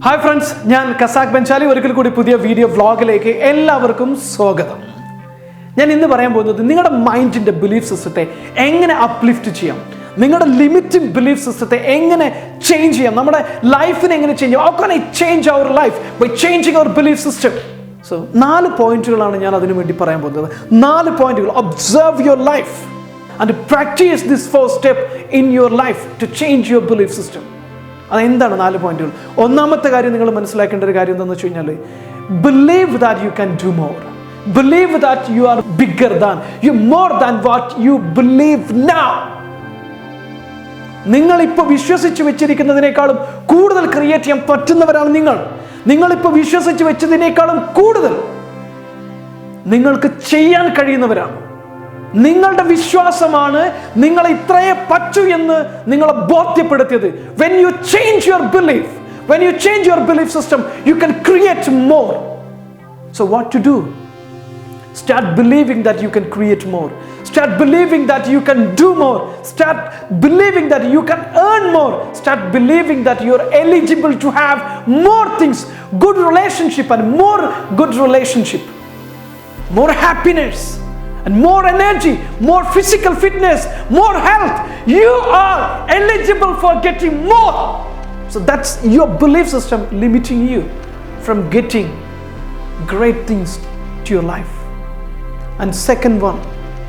Hi friends, ഞാൻ കസാക് ബെൻജാലി. ഒരിക്കൽ കൂടി പുതിയ വീഡിയോ വ്ളോഗിലേക്ക് എല്ലാവർക്കും സ്വാഗതം. ഞാൻ ഇന്ന് പറയാൻ പോകുന്നത് നിങ്ങളുടെ മൈൻഡിൻ്റെ ബിലീഫ് സിസ്റ്റത്തെ എങ്ങനെ അപ്ലിഫ്റ്റ് ചെയ്യാം, നിങ്ങളുടെ ലിമിറ്റിംഗ് ബിലീഫ് സിസ്റ്റത്തെ എങ്ങനെ ചേഞ്ച് ചെയ്യാം, നമ്മുടെ ലൈഫിനെ എങ്ങനെ ചേഞ്ച് ചെയ്യാം. How can I change our life by changing our belief system. So 4 പോയിന്റുകളാണ് ഞാൻ അതിനു വേണ്ടി പറയാൻ പോകുന്നത്. 4 പോയിന്റുകൾ. Observe your life and practise this first step in your life to change your belief system. അതെന്താണ് 4 പോയിന്റുകൾ? ഒന്നാമത്തെ കാര്യം നിങ്ങൾ മനസ്സിലാക്കേണ്ട ഒരു കാര്യം എന്താണെന്ന് വെച്ച് കഴിഞ്ഞാൽ, believe that you can do more. Believe that you are bigger than, you more than what you believe now. നിങ്ങളിപ്പോൾ വിശ്വസിച്ച് വെച്ചിരിക്കുന്നതിനേക്കാളും കൂടുതൽ ക്രിയേറ്റ് ചെയ്യാൻ പറ്റുന്നവരാണ് നിങ്ങൾ. നിങ്ങളിപ്പോൾ വിശ്വസിച്ച് വെച്ചതിനേക്കാളും കൂടുതൽ നിങ്ങൾക്ക് ചെയ്യാൻ കഴിയുന്നവരാണ്. നിങ്ങളുടെ വിശ്വാസമാണ് നിങ്ങളെ ഇത്രയേ പറ്റൂ എന്ന് നിങ്ങളെ ബോധ്യപ്പെടുത്തിയത്. When you change your belief, when you change your belief system, you can create more. So what to do? Start believing that you can create more. Start believing that you can do more. Start believing that you can earn more. Start believing that you are eligible to have more things, good relationship and more good relationship, more happiness and more energy, more physical fitness, more health. You are eligible for getting more. So that's your belief system limiting you from getting great things to your life. And second one,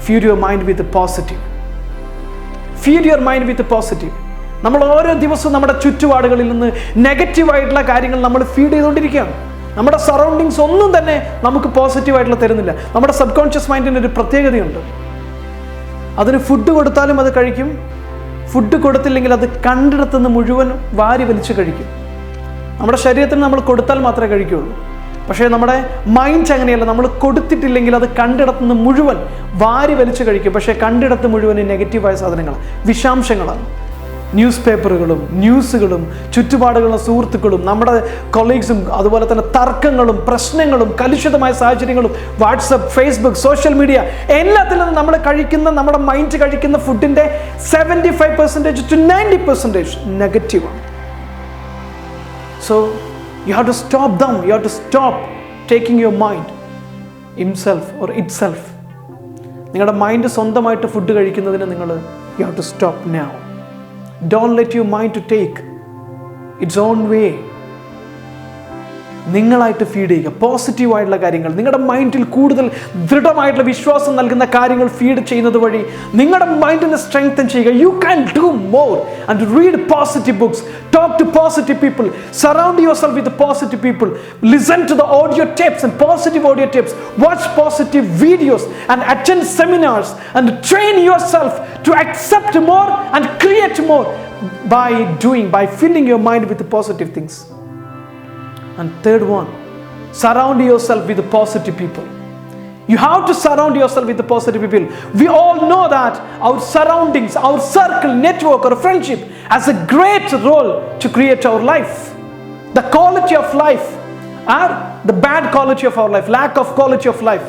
feed your mind with the positive. Feed your mind with the positive. നമ്മൾ ഓരോ ദിവസവും നമ്മുടെ ചുറ്റുപാടുകളിൽ നിന്ന് നെഗറ്റീവായിട്ടുള്ള കാര്യങ്ങൾ നമ്മൾ feed ചെയ്തുകൊണ്ടിരിക്കുകയാണ്. നമ്മുടെ സറൗണ്ടിങ്സ് ഒന്നും തന്നെ നമുക്ക് പോസിറ്റീവായിട്ടുള്ള തരുന്നില്ല. നമ്മുടെ സബ് കോൺഷ്യസ് മൈൻഡിന് ഒരു പ്രത്യേകതയുണ്ട്. അതിന് ഫുഡ് കൊടുത്താലും അത് കഴിക്കും, ഫുഡ് കൊടുത്തില്ലെങ്കിൽ അത് കണ്ടിടത്തുനിന്ന് മുഴുവൻ വാരി വലിച്ച് കഴിക്കും. നമ്മുടെ ശരീരത്തിന് നമ്മൾ കൊടുത്താൽ മാത്രമേ കഴിക്കുകയുള്ളൂ. പക്ഷേ നമ്മുടെ മൈൻഡ് അങ്ങനെയല്ല. നമ്മൾ കൊടുത്തിട്ടില്ലെങ്കിൽ അത് കണ്ടിടത്തുനിന്ന് മുഴുവൻ വാരി വലിച്ച് കഴിക്കും. പക്ഷേ കണ്ടിടത്ത് മുഴുവൻ നെഗറ്റീവായ സാധനങ്ങളാണ്, വിഷാംശങ്ങളാണ്. ന്യൂസ് പേപ്പറുകളും ന്യൂസുകളും ചുറ്റുപാടുകളും സുഹൃത്തുക്കളും നമ്മുടെ കൊളീഗ്സും അതുപോലെ തന്നെ തർക്കങ്ങളും പ്രശ്നങ്ങളും കലുഷിതമായ സാഹചര്യങ്ങളും വാട്സപ്പ്, ഫേസ്ബുക്ക്, സോഷ്യൽ മീഡിയ എല്ലാത്തിൽ നിന്നും നമ്മൾ കഴിക്കുന്ന, നമ്മുടെ മൈൻഡ് കഴിക്കുന്ന ഫുഡിൻ്റെ 75% to 90% നെഗറ്റീവാണ്. So you have to stop them. You have to stop taking your mind himself or itself. നിങ്ങളുടെ മൈൻഡ് സ്വന്തമായിട്ട് ഫുഡ് കഴിക്കുന്നതിന് നിങ്ങൾ you have to stop now. Don't let your mind to take its own way. നിങ്ങളായിട്ട് feed ചെയ്യുക പോസിറ്റീവായിട്ടുള്ള കാര്യങ്ങൾ. നിങ്ങളുടെ മൈൻഡിൽ കൂടുതൽ ദൃഢമായിട്ടുള്ള വിശ്വാസം നൽകുന്ന കാര്യങ്ങൾ ഫീഡ് ചെയ്യുന്നത് വഴി നിങ്ങളുടെ മൈൻഡിനെ സ്ട്രെങ്തൻ ചെയ്യുക. You can do more and read positive books, talk to positive people, surround yourself with positive people, listen to the audio tapes and positive audio tapes, watch positive videos and attend seminars and train yourself to accept more and create more by filling your mind with positive things. And third one, surround yourself with positive people. You have to surround yourself with positive people. We all know that our surroundings, our circle, network or friendship has a great role to create our life. The quality of life or the bad quality of our life, lack of quality of life.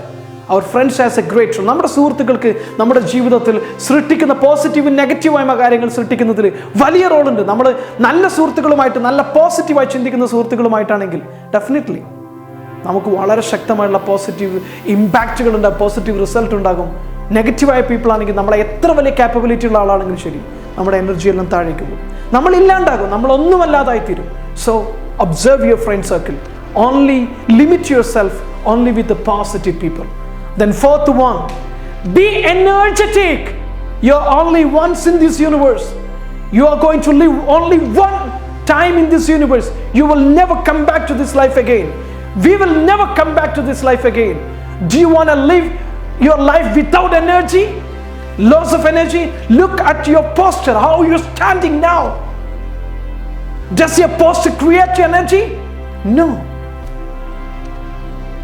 Our friends has a great role. നമ്മുടെ സുഹൃത്തുക്കൾക്ക് നമ്മുടെ ജീവിതത്തിൽ സൃഷ്ടിക്കുന്ന പോസിറ്റീവും നെഗറ്റീവായ കാര്യങ്ങൾ സൃഷ്ടിക്കുന്നതിൽ വലിയ റോളുണ്ട്. നമ്മൾ നല്ല സുഹൃത്തുക്കളുമായിട്ട്, നല്ല പോസിറ്റീവായി ചിന്തിക്കുന്ന സുഹൃത്തുക്കളുമായിട്ടാണെങ്കിൽ ഡെഫിനറ്റ്ലി നമുക്ക് വളരെ ശക്തമായിട്ടുള്ള പോസിറ്റീവ് ഇമ്പാക്റ്റുകൾ ഉണ്ടാകും, പോസിറ്റീവ് റിസൾട്ട് ഉണ്ടാകും. നെഗറ്റീവായ പീപ്പിൾ ആണെങ്കിൽ നമ്മളെ എത്ര വലിയ കാപ്പബിലിറ്റി ഉള്ള ആളാണെങ്കിലും ശരി, നമ്മുടെ എനർജി എല്ലാം താഴേക്ക് പോകും, നമ്മൾ ഇല്ലാണ്ടാകും, നമ്മളൊന്നുമല്ലാതായിത്തീരും. So observe your friend circle. Only limit yourself only with the positive people. Then fourth one, be energetic. You're only once in this universe. You are going to live only one time in this universe. You will never come back to this life again. We will never come back to this life again. Do you want to live your life without energy? Loss of energy? Look at your posture, how you're standing now. Does your posture create energy? No.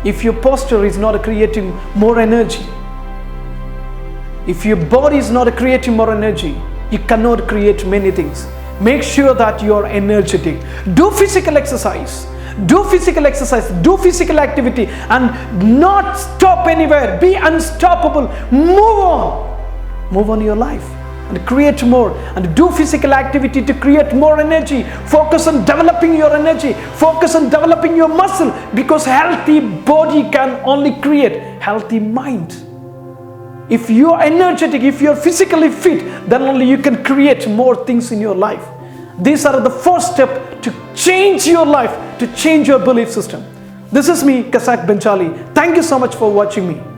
If your posture is not creating more energy, if your body is not creating more energy, you cannot create many things. Make sure that you are energetic. Do physical exercise. Do physical exercise. Do physical activity and not stop anywhere. Be unstoppable. Move on. Move on your life. and create more, and do physical activity to create more energy. Focus on developing your energy. Focus on developing your muscle, because healthy body can only create healthy mind. If you are energetic, if you are physically fit, then only you can create more things in your life. These are the first steps to change your life, to change your belief system. This is me, Casac Benjali. Thank you so much for watching me.